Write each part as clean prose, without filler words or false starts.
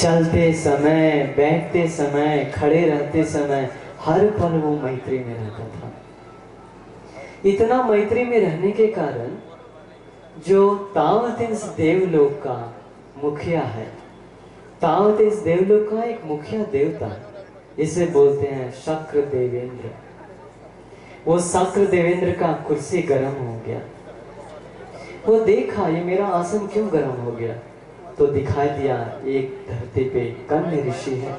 चलते समय, बैठते समय, खड़े रहते समय हर पल वो मैत्री में रहता था। इतना मैत्री में रहने के कारण जो तावतिंस देवलोक का मुखिया है, तावतिंस देवलोक का एक मुखिया देवता, इसे बोलते हैं शक्र देवेंद्र। वो शक्र देवेंद्र का कुर्सी गर्म हो गया। वो देखा ये मेरा आसन क्यों गर्म हो गया, तो दिखाई दिया एक धरती पे कन्या ऋषि है।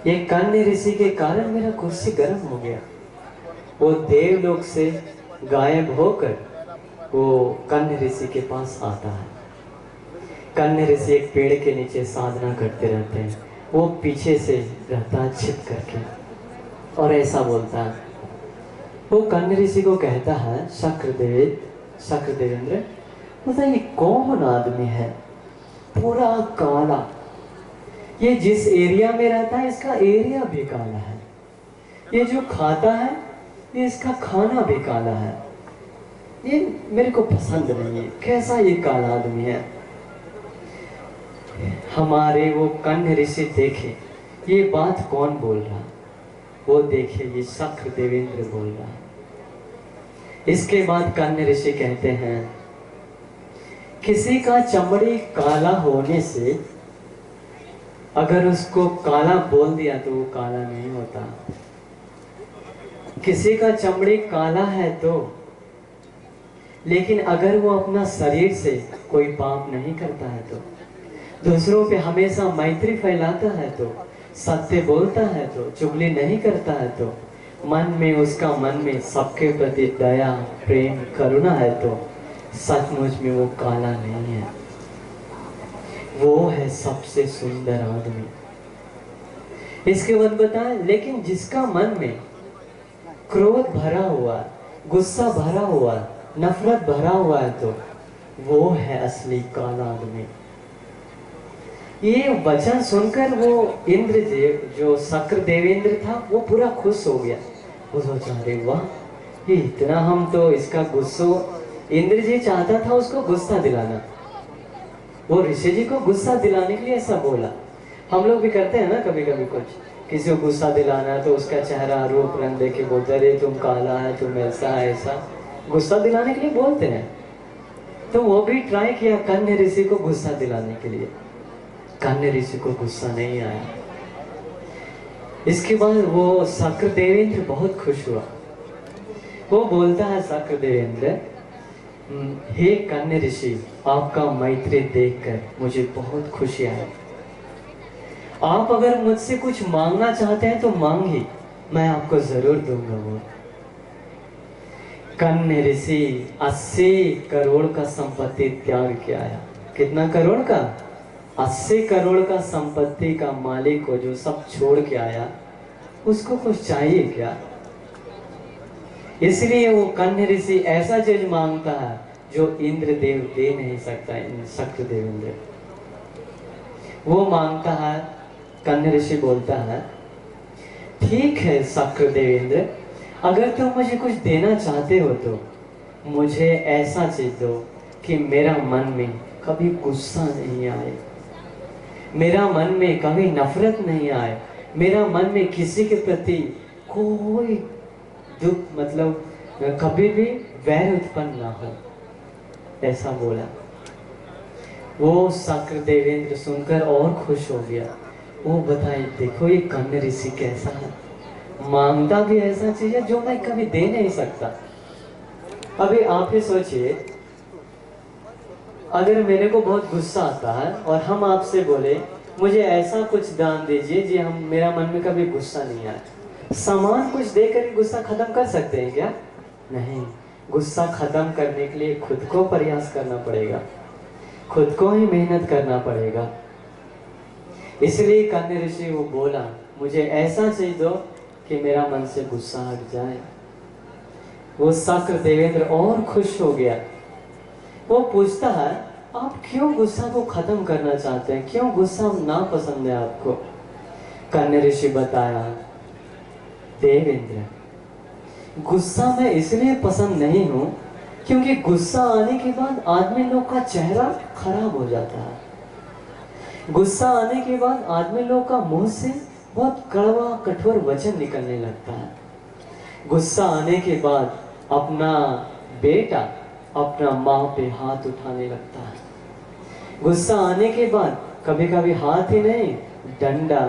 ये कन्या ऋषि के कारण मेरा कुर्सी गर्म हो गया। वो देवलोक से गायब होकर वो कन्या ऋषि के पास आता है। कन्या ऋषि एक पेड़ के नीचे साधना करते रहते हैं। वो पीछे से रहता है छिप करके और ऐसा बोलता है। वो कन्या ऋषि को कहता है, शक्र देवेंद्र, बोलता ये कौन आदमी है पूरा काला, ये जिस एरिया में रहता है इसका एरिया भी काला है, ये जो खाता है ये इसका खाना भी काला है, ये मेरे को पसंद नहीं है, कैसा ये काला आदमी है। हमारे वो कन्या ऋषि देखे ये बात कौन बोल रहा, वो देखे ये शक्र देवेंद्र बोल रहा है। इसके बाद कन्या ऋषि कहते हैं, किसी का चमड़ी काला होने से अगर उसको काला बोल दिया तो वो काला नहीं होता। किसी का चमड़ी काला है तो, लेकिन अगर वो अपना शरीर से कोई पाप नहीं करता है तो, दूसरों पे हमेशा मैत्री फैलाता है तो, सत्य बोलता है तो, चुगली नहीं करता है तो, मन में सबके प्रति दया, प्रेम, करुणा है तो सचमुच में वो काला नहीं है, वो है सबसे सुंदर आदमी। इसके बाद बताएं, लेकिन जिसका मन में क्रोध भरा हुआ, गुस्सा भरा हुआ, नफरत भरा हुआ है तो वो है असली काला आदमी। ये वचन सुनकर वो इंद्रदेव जो शक्र देवेंद्र था वो पूरा खुश हो गया। वो सोचा, अरे वाह, ये इतना, हम तो इसका गुस्सा, इंद्र जी चाहता था उसको गुस्सा दिलाना, वो ऋषि जी को गुस्सा दिलाने के लिए ऐसा बोला। हम लोग भी करते हैं ना कभी कभी, कुछ किसी को गुस्सा दिलाना है तो उसका चेहरा रूप रंग देख के बोलते, अरे तुम काला है, तुम ऐसा है, ऐसा गुस्सा दिलाने के लिए बोलते हैं। तो वो भी ट्राई किया कन्या ऋषि को गुस्सा दिलाने के लिए, कन्या ऋषि को गुस्सा नहीं आया। इसके बाद वो शक्र देवेंद्र बहुत खुश हुआ। वो बोलता है, शक्र देवेंद्र, हे कन्या ऋषि, आपका मैत्री देखकर मुझे बहुत खुशी आई। आप अगर मुझसे कुछ मांगना चाहते हैं तो मांगिए, मैं आपको जरूर दूंगा। वो कन्या ऋषि 80 करोड़ का संपत्ति त्याग के आया। कितना करोड़ का? 80 करोड़ का संपत्ति का मालिक को जो सब छोड़ के आया, उसको कुछ चाहिए क्या? इसलिए वो कन्या ऋषि ऐसा चीज मांगता है जो इंद्रदेव दे नहीं सकता। शक्र देवेंद्र वो मांगता है। कन्या ऋषि बोलता है, ठीक है शक्र देवेंद्र, अगर तुम मुझे कुछ देना चाहते हो तो मुझे ऐसा चीज दो कि मेरा मन में कभी गुस्सा नहीं आए, मेरा मन में कभी नफरत नहीं आए, मेरा मन में किसी के प्रति कोई दुख, मतलब कभी भी वैर उत्पन्न ना हो, ऐसा बोला। वो शक्र देवेंद्र सुनकर और खुश हो गया। वो बताए, देखो ये कन्या ऋषि कैसा है, मांगता भी ऐसा चीज है जो मैं कभी दे नहीं सकता। अभी आप ही सोचिए, अगर मेरे को बहुत गुस्सा आता है और हम आपसे बोले मुझे ऐसा कुछ दान दीजिए जी, हम मेरा मन में कभी गुस्सा नहीं आए, सामान कुछ देकर गुस्सा खत्म कर सकते हैं क्या? नहीं। गुस्सा खत्म करने के लिए खुद को प्रयास करना पड़ेगा, खुद को ही मेहनत करना पड़ेगा। इसलिए कन्या ऋषि वो बोला, मुझे ऐसा चीज दो कि मेरा मन से गुस्सा हट जाए। वो शक्र देवेंद्र और खुश हो गया। वो पूछता है, आप क्यों गुस्सा को खत्म करना चाहते हैं, क्यों गुस्सा ना पसंद है आपको? कन्या ऋषि बताया, देवेंद्र, गुस्सा मैं इसलिए पसंद नहीं हूं क्योंकि गुस्सा आने के बाद आदमी लोग का चेहरा खराब हो जाता है। गुस्सा आने के बाद आदमी लोग का मुंह से बहुत कड़वा कठोर वचन निकलने लगता है। गुस्सा आने के बाद अपना बेटा अपना माँ पे हाथ उठाने लगता है। गुस्सा आने के बाद कभी कभी हाथ ही नहीं, डंडा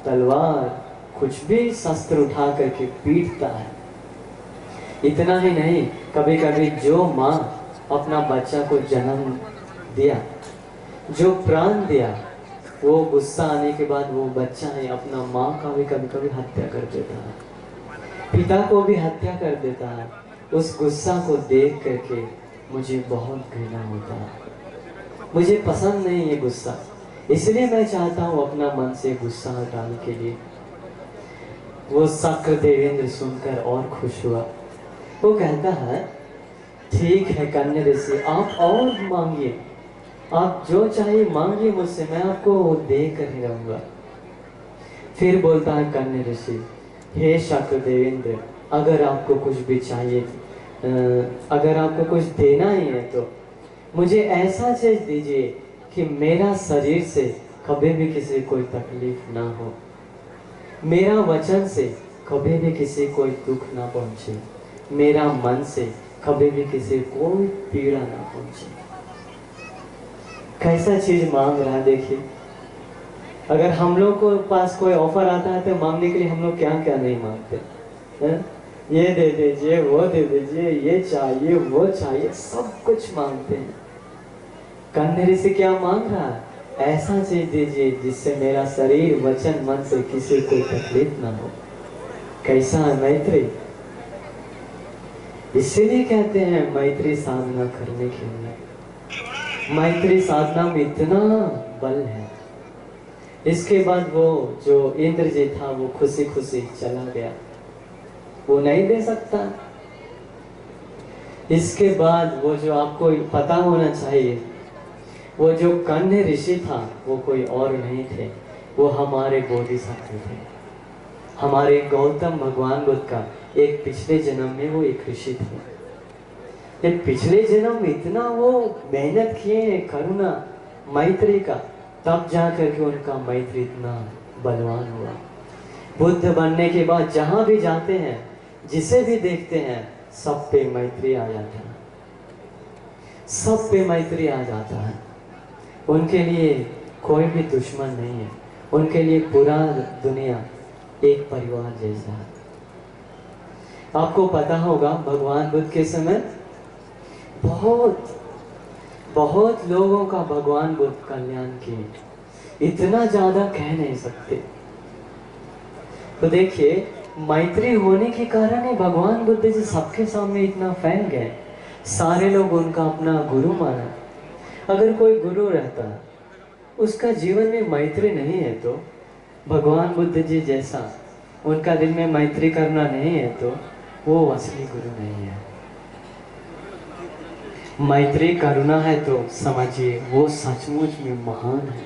तलवार कुछ भी शस्त्र उठा करके पीटता है। इतना ही नहीं, कभी कभी जो माँ अपना बच्चा को जन्म दिया, जो प्राण दिया, वो गुस्सा आने के बाद वो बच्चा है अपना माँ का भी कभी कभी हत्या कर देता है, पिता को भी हत्या कर देता है। उस गुस्सा को देख करके मुझे बहुत घृणा होता है, मुझे पसंद नहीं ये गुस्सा। इसलिए मैं चाहता हूँ अपना मन से गुस्सा हटाने के लिए। वो शक्र देवेंद्र सुनकर और खुश हुआ। वो कहता है, ठीक है कन्या ऋषि, आप और मांगिए, आप जो चाहिए मांगिए मुझसे, मैं आपको वो दे कर ही रहूंगा। फिर बोलता है कन्या ऋषि, हे शक्र देवेंद्र, अगर आपको कुछ भी चाहिए, अगर आपको कुछ देना ही है तो मुझे ऐसा चीज दीजिए कि मेरा शरीर से कभी भी किसी कोई तकलीफ ना हो, मेरा वचन से कभी भी किसी कोई दुख ना पहुंचे, मेरा मन से कभी भी किसी कोई पीड़ा ना पहुंचे। कैसा चीज मांग रहा है देखिए। अगर हम लोग को पास कोई ऑफर आता है तो मांगने के लिए हम लोग क्या क्या नहीं मांगते हैं? ये दे दीजिए, वो दे दीजिए, ये चाहिए, वो चाहिए, सब कुछ मांगते हैं। कन्या ऋषि क्या मांग रहा है? ऐसा चीज दीजिए जिससे मेरा शरीर वचन मन से किसी को तकलीफ ना हो। कैसा है मैत्री? इसीलिए कहते हैं मैत्री साधना करने के लिए। मैत्री साधना में इतना बल है। इसके बाद वो जो इंद्र जी था वो खुशी खुशी चला गया, वो नहीं दे सकता। इसके बाद वो जो आपको पता होना चाहिए, वो जो कन्या ऋषि था वो कोई और नहीं थे, वो हमारे बोधिसत्व थे, हमारे गौतम भगवान बुद्ध का एक पिछले जन्म में वो एक ऋषि थे। एक पिछले जन्म में इतना वो मेहनत किए करुणा मैत्री का, तब जाकर के उनका मैत्री इतना बलवान हुआ। बुद्ध बनने के बाद जहां भी जाते हैं, जिसे भी देखते हैं, सब पे मैत्री आ जाता है, सब पे मैत्री आ जाता है। उनके लिए कोई भी दुश्मन नहीं है, उनके लिए पूरा दुनिया एक परिवार जैसा है। आपको पता होगा भगवान बुद्ध के समय बहुत बहुत लोगों का भगवान बुद्ध कल्याण किए, इतना ज्यादा कह नहीं सकते। तो देखिए, मैत्री होने के कारण ही भगवान बुद्ध जी सबके सामने इतना फैल गए, सारे लोग उनका अपना गुरु माना। अगर कोई गुरु रहता, उसका जीवन में मैत्री नहीं है, तो भगवान बुद्ध जी जैसा उनका दिल में मैत्री करना नहीं है, तो वो असली गुरु नहीं है। मैत्री करुणा है तो समझिए वो सचमुच में महान है।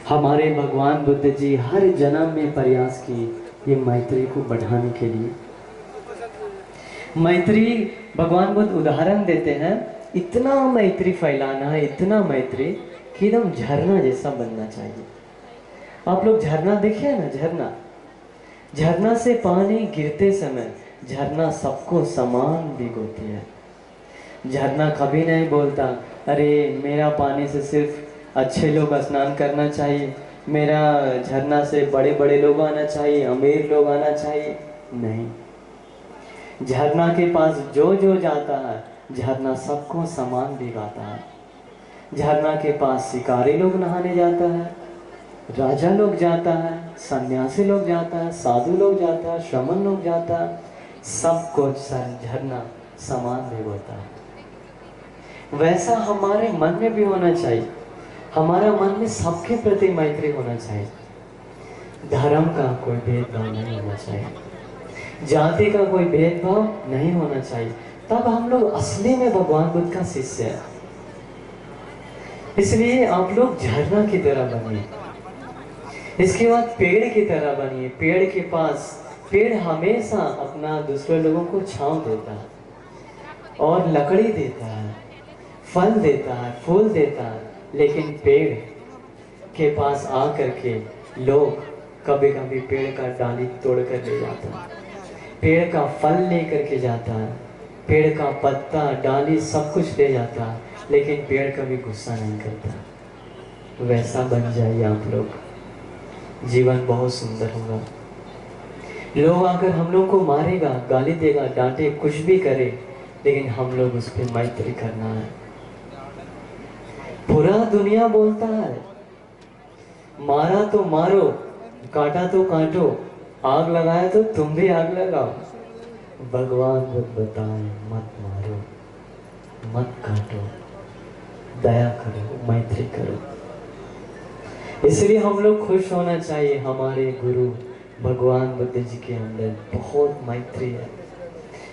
हमारे भगवान बुद्ध जी हर जन्म में प्रयास किए ये मैत्री को बढ़ाने के लिए। मैत्री भगवान बुद्ध उदाहरण देते हैं, इतना मैत्री फैलाना है, इतना मैत्री कि एकदम झरना जैसा बनना चाहिए। आप लोग झरना देखे हैं ना? झरना, झरना से पानी गिरते समय झरना सबको समान भिगोती है। झरना कभी नहीं बोलता, अरे मेरा पानी से सिर्फ अच्छे लोग स्नान करना चाहिए, मेरा झरना से बड़े बड़े लोग आना चाहिए, अमीर लोग आना चाहिए। नहीं, झरना के पास जो जो जाता है, झरना सबको समान भिगाता है। झरना के पास शिकारी लोग नहाने जाता है, राजा लोग जाता है, सन्यासी लोग जाता है, साधु लोग जाता है, श्रमण लोग जाता है, सबको झरना समान भिगोता है। वैसा हमारे मन में भी होना चाहिए। हमारा मन में सबके प्रति मैत्री होना चाहिए। धर्म का कोई भेदभाव नहीं होना चाहिए, जाति का कोई भेदभाव नहीं होना चाहिए। तब हम लोग असली में भगवान बुद्ध का शिष्य है। इसलिए आप लोग झरना की तरह बनिए। इसके बाद पेड़ की तरह बनिए। पेड़ के पास, पेड़ हमेशा अपना दूसरे लोगों को छांव देता है और लकड़ी देता है, फल देता है, फूल देता है, लेकिन पेड़ के पास आ करके लोग कभी कभी पेड़ का डाली तोड़ कर ले जाता है, पेड़ का फल ले करके जाता है, पेड़ का पत्ता डाली सब कुछ ले जाता है, लेकिन पेड़ कभी गुस्सा नहीं करता। वैसा बन जाइए आप लोग, जीवन बहुत सुंदर होगा। लोग आकर हम लोग को मारेगा, गाली देगा, डांटे, कुछ भी करे, लेकिन हम लोग उस पर मैत्री करना है। पूरा दुनिया बोलता है मारा तो मारो, काटा तो काटो, आग लगाया तो तुम भी आग लगाओ। भगवान बुद्ध बताए मत मारो, मत काटो, दया करो, मैत्री करो। इसलिए हम लोग खुश होना चाहिए। हमारे गुरु भगवान बुद्ध जी के अंदर बहुत मैत्री है,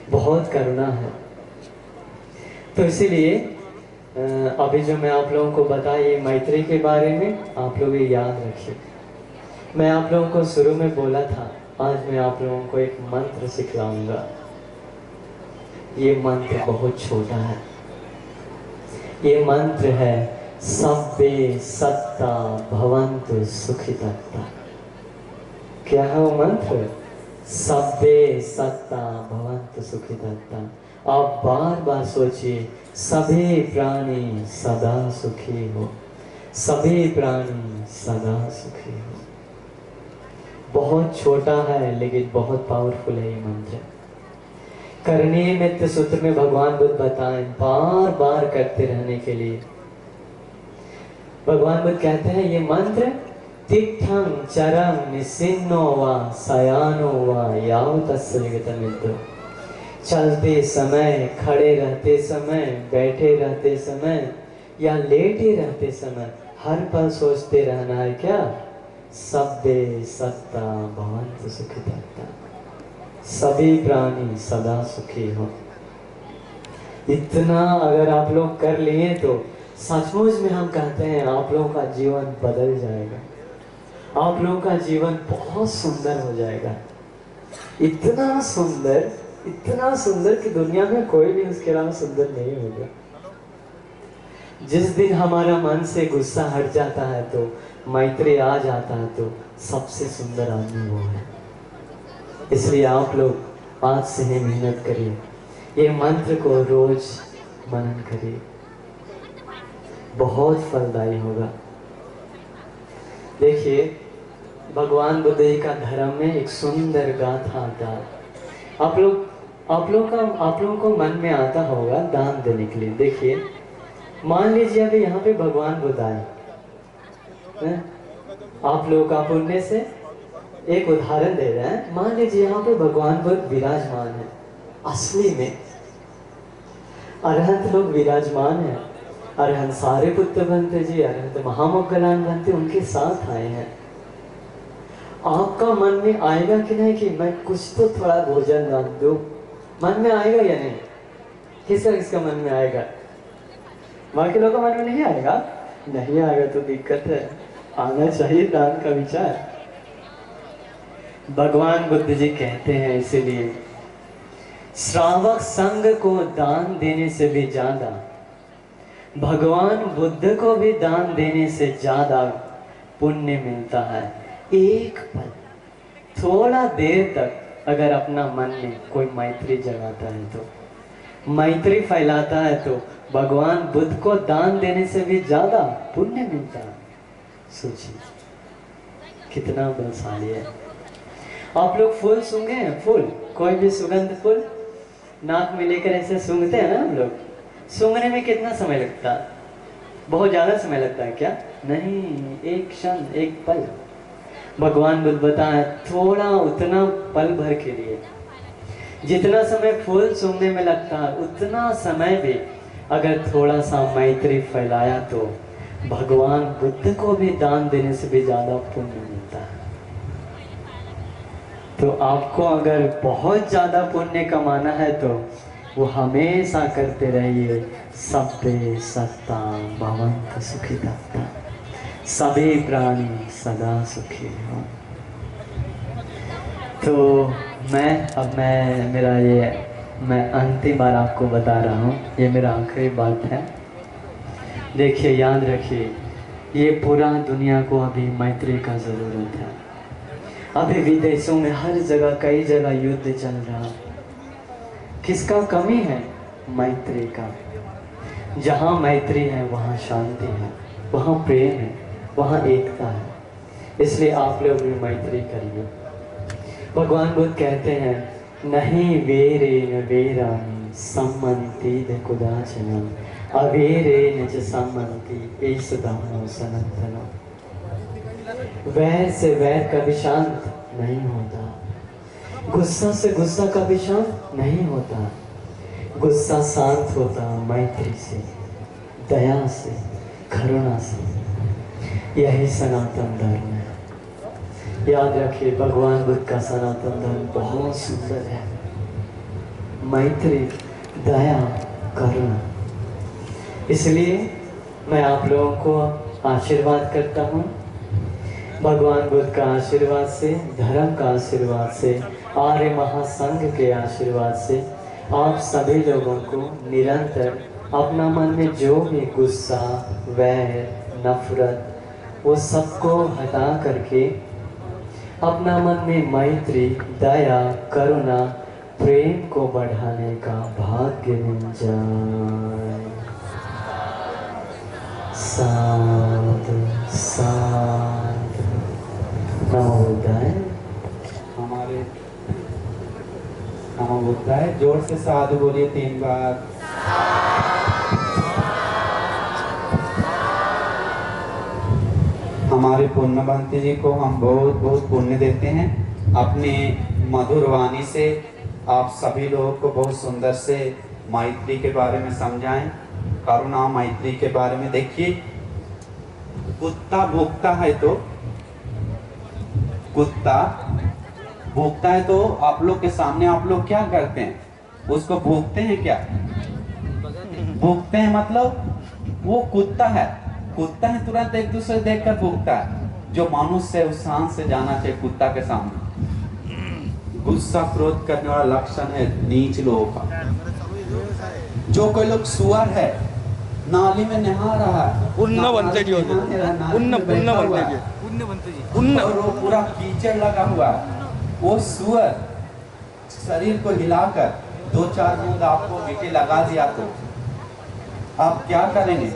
बहुत करुणा है। तो इसीलिए अभी जो मैं आप लोगों को बताया मैत्री के बारे में, आप लोग ये याद रखिए। मैं आप लोगों को शुरू में बोला था, आज मैं आप लोगों को एक मंत्र सिखलाऊंगा। ये मंत्र बहुत छोटा है। ये मंत्र है सब्बे सत्ता भवन्तु सुखितत्ता। क्या है वो मंत्र? सब्बे सत्ता भवन्तु सुखितत्ता। आप बार बार सोचिए, सभी प्राणी सदा सुखी हो, सभी प्राणी सदा सुखी हो। बहुत छोटा है लेकिन बहुत पावरफुल है ये मंत्र। करणीय मित्र सूत्र में भगवान बुद्ध बताएं बार बार करते रहने के लिए। भगवान बुद्ध कहते हैं ये मंत्र तिष्ठं चरं निसिन्नो वा शयानो वा यावतस्य विगतमिद्धो। चलते समय, खड़े रहते समय, बैठे रहते समय या लेटे रहते समय हर पल सोचते रहना है क्या? सब्बे सत्ता भवन्तु सुखितत्ता। सभी प्राणी सदा सुखी हो। इतना अगर आप लोग कर लिए तो सचमुच में हम कहते हैं आप लोगों का जीवन बदल जाएगा, आप लोगों का जीवन बहुत सुंदर हो जाएगा। इतना सुंदर कि दुनिया में कोई भी उसके अलावा सुंदर नहीं होगा। जिस दिन हमारा मन से गुस्सा हट जाता है तो मैत्री आ जाता है तो सबसे सुंदर आदमी वो है। इसलिए आप लोग आज से ही मेहनत करिए, ये मंत्र को रोज मनन करिए, बहुत फलदायी होगा। देखिए भगवान बुद्ध जी का धर्म में एक सुंदर गाथा आता है। आप लोगों को मन में आता होगा दान देने के लिए। देखिए मान लीजिए अभी यहाँ पे भगवान बुद्ध आए, आप लोगों का पुण्य से एक उदाहरण दे रहे हैं। मान लीजिए यहाँ पे भगवान बुद्ध विराजमान है, असली में अरहंत लोग विराजमान है। अरहंत सारे पुत्र बनते जी, अरहंत महामोग्गलान बनते, उनके साथ आए हैं। आपका मन में आएगा कि नहीं कि मैं कुछ तो थोड़ा भोजन दान दूं? मन में आएगा या नहीं? किसका मन में आएगा? बाकी लोगों का मन में नहीं आएगा। नहीं आएगा तो दिक्कत है, आना चाहिए दान का विचार। भगवान बुद्ध जी कहते हैं इसीलिए श्रावक संघ को दान देने से भी ज्यादा, भगवान बुद्ध को भी दान देने से ज्यादा पुण्य मिलता है। एक पल, थोड़ा देर तक अगर अपना मन में कोई मैत्री जगाता है तो, मैत्री फैलाता है तो भगवान बुद्ध को दान देने से भी ज्यादा पुण्य मिलता है। सोचिए कितना बलशाली है। आप लोग फूल सूंघे हैं? फूल, कोई भी सुगंध फूल नाक में लेकर ऐसे सूंघते हैं ना हम लोग। सूंघने में कितना समय लगता है? बहुत ज्यादा समय लगता है क्या? नहीं, एक क्षण, एक पल। भगवान बुद्ध बताए थोड़ा उतना पल भर के लिए जितना समय फूल सूंघने में लगता है उतना समय भी अगर थोड़ा सा मैत्री फैलाया तो भगवान बुद्ध को भी दान देने से भी ज्यादा पुण्य मिलता है। तो आपको अगर बहुत ज्यादा पुण्य कमाना है तो वो हमेशा करते रहिए सब्बे सत्ता भवन्तु सुखितत्ता। सभी प्राणी सदा सुखी हो। तो मैं अंतिम बार आपको बता रहा हूँ, ये मेरा आखिरी बात है। देखिए याद रखिए, ये पूरा दुनिया को अभी मैत्री का ज़रूरत है। अभी विदेशों में हर जगह कई जगह युद्ध चल रहा। किसका कमी है? मैत्री का। जहाँ मैत्री है वहाँ शांति है, वहाँ प्रेम है, वहाँ एकता है। इसलिए आप लोग भी मैत्री करिए। भगवान बुद्ध कहते हैं, नहीं वेरेन वेरानि सम्मन्ति कुदाचनम अवेरेन च सम्मन्ति एष धम्मो सनातनम्। वैर से वैर कभी शांत नहीं होता, गुस्सा से गुस्सा कभी शांत नहीं होता। गुस्सा शांत होता मैत्री से, दया से, करुणा से। यही सनातन धर्म है। याद रखिए, भगवान बुद्ध का सनातन धर्म बहुत सुंदर है। मैत्री, दया, करुणा। इसलिए मैं आप लोगों को आशीर्वाद करता हूँ, भगवान बुद्ध का आशीर्वाद से, धर्म का आशीर्वाद से, आर्य महासंघ के आशीर्वाद से आप सभी लोगों को निरंतर अपना मन में जो भी गुस्सा, वैर, नफरत, वो सबको हटा करके अपना मन में मैत्री, दया, करुणा, प्रेम को बढ़ाने का भाग्य मिल जाए। साधु साधु। नमो बुद्धाय। नमो बुद्धाय। जोर से साधु बोलिए 3 बार। हमारे पुण्यवंती जी को हम बहुत बहुत पुण्य देते हैं। अपने मधुर वाणी से आप सभी लोगों को बहुत सुंदर से मैत्री के बारे में समझाएं, करुणा मैत्री के बारे में। देखिए, कुत्ता भूखता है तो आप लोग के सामने आप लोग क्या करते हैं? उसको भूखते हैं क्या? भूखते हैं मतलब वो कुत्ता है तुरंत एक दूसरे देखकर भूखता है। जो मनुष्य है उस शांत से जाना चाहिए कुत्ता के सामने। गुस्सा क्रोध करने वाला लक्षण है नीच लोगों का। जो कोई लोग सुअर है, नाली में नहा रहा है, और वो पूरा कीचड़ लगा हुआ है, वो सुअर शरीर को हिलाकर 2-4 बूंद आपको मिट्टी लगा दिया तो आप क्या करेंगे?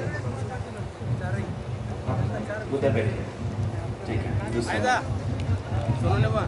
उधर बैठिए, ठीक है।